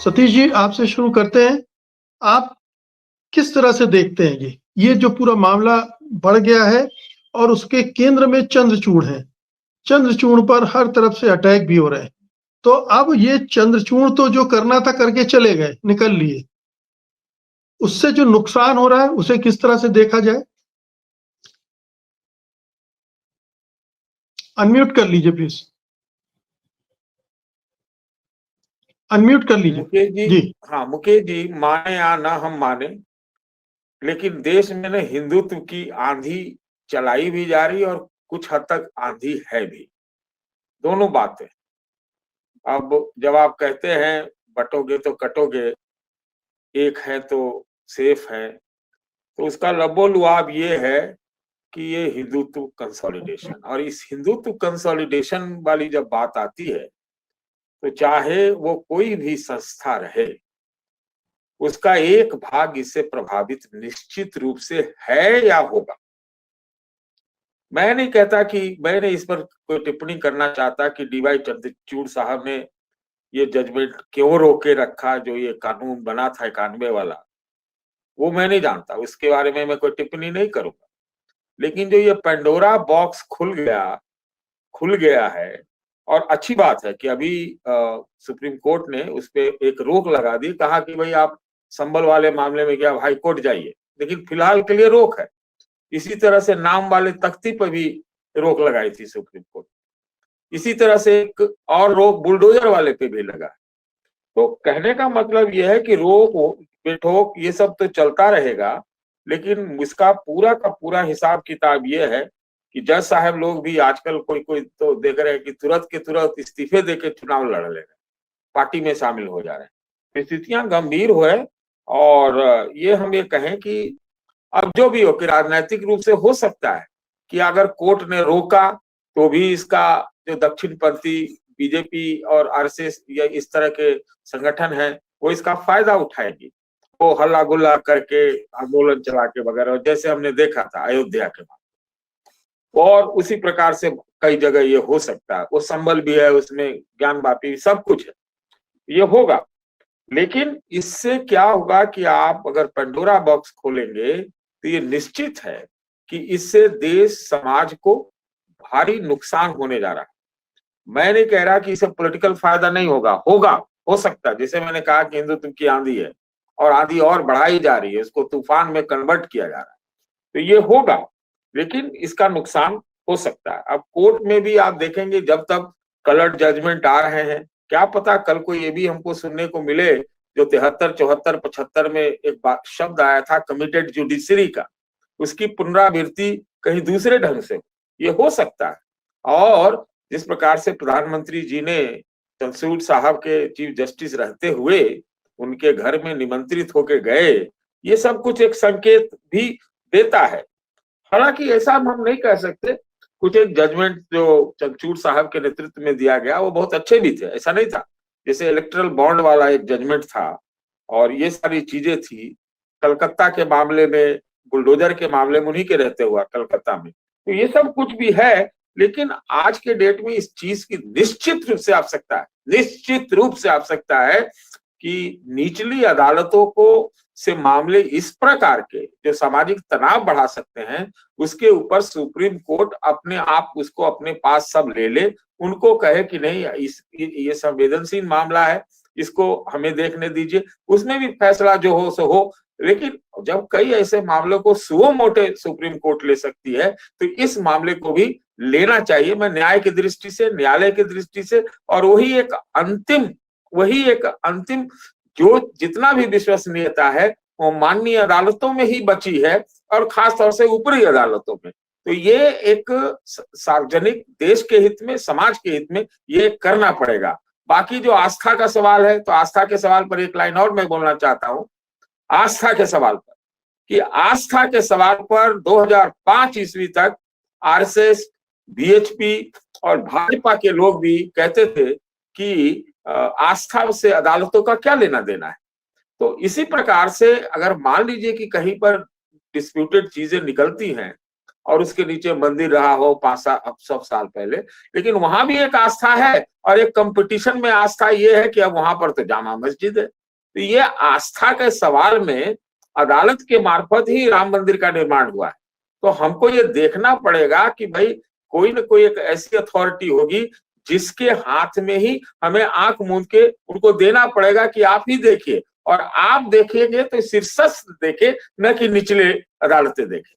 सतीश जी, आपसे शुरू करते हैं। आप किस तरह से देखते हैं ये जो पूरा मामला बढ़ गया है और उसके केंद्र में चंद्रचूड़ है। चंद्रचूड़ पर हर तरफ से अटैक भी हो रहे हैं। तो अब ये चंद्रचूड़ तो जो करना था करके चले गए, निकल लिए। उससे जो नुकसान हो रहा है उसे किस तरह से देखा जाए? अनम्यूट कर लीजिए प्लीज। अनम्यूट कर लीजिए मुकेश जी। जी। हाँ मुकेश जी, माने या ना हम माने, लेकिन देश में न हिंदुत्व की आंधी चलाई भी जा रही और कुछ हद तक आंधी है भी। दोनों बातें। अब जब आप कहते हैं बटोगे तो कटोगे, एक है तो सेफ है, तो उसका लबोलुआब ये है कि ये हिंदुत्व कंसोलिडेशन, और इस हिंदुत्व कंसोलिडेशन वाली जब बात आती है तो चाहे वो कोई भी संस्था रहे, उसका एक भाग इससे प्रभावित निश्चित रूप से है या होगा। मैं नहीं कहता कि मैंने इस पर कोई टिप्पणी करना चाहता कि डीवाई चंद्रचूड़ साहब ने ये जजमेंट क्यों रोके रखा, जो ये कानून बना था 91 वाला, वो मैं नहीं जानता, उसके बारे में मैं कोई टिप्पणी नहीं करूंगा। लेकिन जो ये पेंडोरा बॉक्स खुल गया है, और अच्छी बात है कि अभी सुप्रीम कोर्ट ने उस पर एक रोक लगा दी, कहा कि भाई आप संबल वाले मामले में क्या हाई कोर्ट जाइए, लेकिन फिलहाल के लिए रोक है। इसी तरह से नाम वाले तख्ती पर भी रोक लगाई थी सुप्रीम कोर्ट। इसी तरह से एक और रोक बुलडोजर वाले पे भी लगा। तो कहने का मतलब यह है कि रोक बेठोक ये सब तो चलता रहेगा, लेकिन इसका पूरा का पूरा हिसाब किताब ये है कि जज साहब लोग भी आजकल कोई कोई तो देख रहे हैं कि तुरंत के तुरंत इस्तीफे देके चुनाव लड़ ले रहे हैं, पार्टी में शामिल हो जा रहे हैं। स्थितियां गंभीर हुए, और ये हम ये कहें कि अब जो भी हो कि राजनीतिक रूप से हो सकता है कि अगर कोर्ट ने रोका तो भी इसका जो दक्षिणपंथी बीजेपी और आरएसएस या इस तरह के संगठन है वो इसका फायदा उठाएगी, वो हल्ला गुल्ला करके आंदोलन चला के वगैरह, जैसे हमने देखा था अयोध्या के बाद। और उसी प्रकार से कई जगह ये हो सकता है, वो संबल भी है, उसमें ज्ञान वापी सब कुछ है, ये होगा। लेकिन इससे क्या होगा कि आप अगर पंडोरा बॉक्स खोलेंगे तो ये निश्चित है कि इससे देश समाज को भारी नुकसान होने जा रहा है। मैं नहीं कह रहा कि इससे पॉलिटिकल फायदा नहीं होगा, होगा, हो सकता है। जैसे मैंने कहा कि हिंदुत्व की आंधी है और आंधी और बढ़ाई जा रही है, इसको तूफान में कन्वर्ट किया जा रहा है, तो ये होगा, लेकिन इसका नुकसान हो सकता है। अब कोर्ट में भी आप देखेंगे जब तक कलर्ड जजमेंट आ रहे हैं, क्या पता कल को ये भी हमको सुनने को मिले जो 73, 74, 75 में एक शब्द आया था कमिटेड जुडिशरी का, उसकी पुनरावृत्ति कहीं दूसरे ढंग से, ये हो सकता है। और जिस प्रकार से प्रधानमंत्री जी ने चंद्रचूड़ साहब के चीफ जस्टिस रहते हुए उनके घर में निमंत्रित होके गए, ये सब कुछ एक संकेत भी देता है। हालांकि ऐसा हम नहीं कह सकते, कुछ एक जजमेंट जो चंद्रचूड़ साहब के नेतृत्व में दिया गया वो बहुत अच्छे भी थे, ऐसा नहीं था। जैसे इलेक्ट्रल बॉन्ड वाला एक जजमेंट था, और ये सारी चीजें थी। कलकत्ता के मामले में, बुलडोजर के मामले में उन्हीं के रहते हुआ कलकत्ता में, तो ये सब कुछ भी है। लेकिन आज के डेट में इस चीज की निश्चित रूप से आवश्यकता है, निश्चित रूप से आवश्यकता है कि निचली अदालतों को से मामले इस प्रकार के जो सामाजिक तनाव बढ़ा सकते हैं, उसके ऊपर सुप्रीम कोर्ट अपने आप उसको अपने पास सब ले ले, उनको कहे कि नहीं ये संवेदनशील मामला है, इसको हमें देखने दीजिए, उसमें भी फैसला जो हो सो हो। लेकिन जब कई ऐसे मामलों को सुओ मोटे सुप्रीम कोर्ट ले सकती है, तो इस मामले को भी लेना चाहिए। मैं न्याय की दृष्टि से, न्यायालय की दृष्टि से, और वही एक अंतिम जो जितना भी विश्वसनीयता है वो माननीय अदालतों में ही बची है, और खास तौर से ऊपरी अदालतों में। तो ये एक सार्वजनिक देश के हित में, समाज के हित में ये करना पड़ेगा। बाकी जो आस्था का सवाल है, तो आस्था के सवाल पर एक लाइन और मैं बोलना चाहता हूं। आस्था के सवाल पर, कि आस्था के सवाल पर 2005 ईस्वी तक आरएसएस, बीएचपी और भाजपा के लोग भी कहते थे कि आस्था से अदालतों का क्या लेना देना है। तो इसी प्रकार से अगर मान लीजिए कि कहीं पर डिस्प्यूटेड चीजें निकलती हैं, और उसके नीचे मंदिर रहा हो 500 साल पहले, लेकिन वहां भी एक आस्था है और एक कंपटीशन में आस्था ये है कि अब वहां पर तो जामा मस्जिद है। तो ये आस्था के सवाल में अदालत के मार्फत ही राम मंदिर का निर्माण हुआ है। तो हमको ये देखना पड़ेगा कि भाई कोई ना कोई एक ऐसी अथॉरिटी होगी जिसके हाथ में ही हमें आंख मूंद के उनको देना पड़ेगा कि आप ही देखिए, और आप देखेंगे तो शीर्षस्थ देखे, न कि निचले अदालतें देखें।